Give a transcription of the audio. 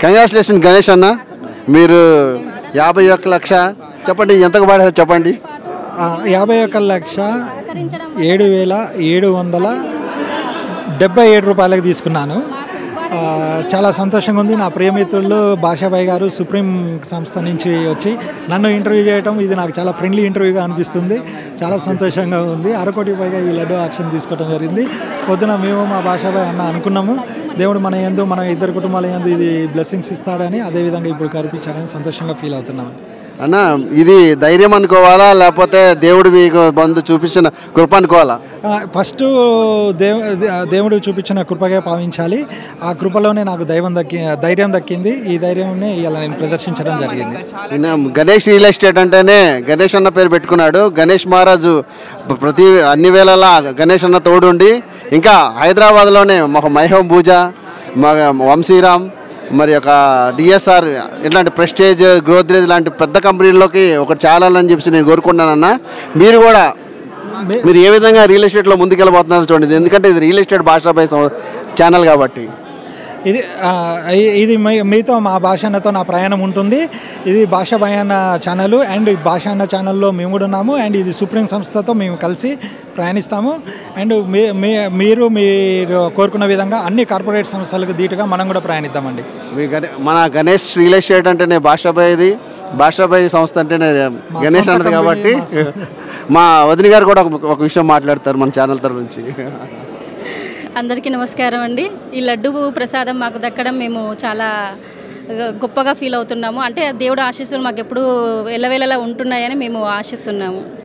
Congratulation Ganesh అన్న, మీరు 51 లక్ష చెప్పండి, ఎంతకు పడారు చెప్పండి. 51,07,777 రూపాయలకు తీసుకున్నాను. చాలా సంతోషంగా ఉంది. నా ప్రియమిత్రులు భాషాబాయ్ గారు సుప్రీం సంస్థ నుంచి వచ్చి నన్ను ఇంటర్వ్యూ చేయడం ఇది నాకు చాలా ఫ్రెండ్లీ ఇంటర్వ్యూగా అనిపిస్తుంది. చాలా సంతోషంగా ఉంది. 1/2 కోటి పైగా ఈ లడ్డు ఆక్షన్ తీసుకోవడం జరిగింది. పొద్దున మేము మా భాషాబాయ్ అన్న అనుకున్నాము, దేవుడు మన యందు మన ఇద్దరు కుటుంబాల యందు ఇది బ్లెస్సింగ్స్ ఇస్తాడని, అదేవిధంగా ఇప్పుడు కనిపించాడని సంతోషంగా ఫీల్ అవుతున్నాము. అన్న, ఇది ధైర్యం అనుకోవాలా లేకపోతే దేవుడు మీకు బంధు చూపించిన కృప అనుకోవాలా? ఫస్ట్ దేవుడు చూపించిన కృపగా భావించాలి. ఆ కృపలోనే నాకు ధైర్యం దక్కింది. ఈ ధైర్యాన్ని ఇలా నేను ప్రదర్శించడం జరిగింది. గణేష్ రియల్ ఎస్టేట్ అంటేనే గణేష్ అన్న పేరు పెట్టుకున్నాడు. గణేష్ మహారాజు అన్ని వేళలా గణేష్ అన్న తోడుండి, ఇంకా హైదరాబాద్లోనే మైహోం పూజ, వంశీరామ్, మరి ఒక డిఎస్ఆర్ ఇట్లాంటి ప్రెస్టేజ్, గోద్రేజ్ లాంటి పెద్ద కంపెనీల్లోకి ఒకటి చేరాలని చెప్పి నేను కోరుకుంటున్నానన్న. మీరు ఏ విధంగా రియల్ ఎస్టేట్లో ముందుకెళ్ళబోతున్నారు చూడండి, ఎందుకంటే ఇది రియల్ ఎస్టేట్ భాషాబాయ్ ఛానల్ కాబట్టి. ఇది మీతో మా భాషన్నతో నా ప్రయాణం ఉంటుంది. ఇది భాషాబాయ్ అన్న ఛానల్ అండ్ భాష అన్న ఛానల్లో మేము కూడా ఉన్నాము. అండ్ ఇది సుప్రీం సంస్థతో మేము కలిసి ప్రయాణిస్తాము. అండ్ మీరు కోరుకున్న విధంగా అన్ని కార్పొరేట్ సంస్థలకు ధీటుగా మనం కూడా ప్రయాణిద్దామండి. మన గణేష్ రియల్ ఎస్టేట్ అంటేనే భాషాబాయ్ది, భాషాబాయ్ సంస్థ అంటేనే గణేష్ అన్నది కాబట్టి మా వదిన గారు కూడా ఒక విషయం మాట్లాడతారు మన ఛానల్ తరఫు నుంచి. అందరికీ నమస్కారం అండి. ఈ లడ్డు ప్రసాదం మాకు దక్కడం మేము చాలా గొప్పగా ఫీల్ అవుతున్నాము. అంటే దేవుడు ఆశీస్సులు మాకు ఎప్పుడు ఎల్లవేళలా ఉంటున్నాయని మేము ఆశిస్తున్నాము.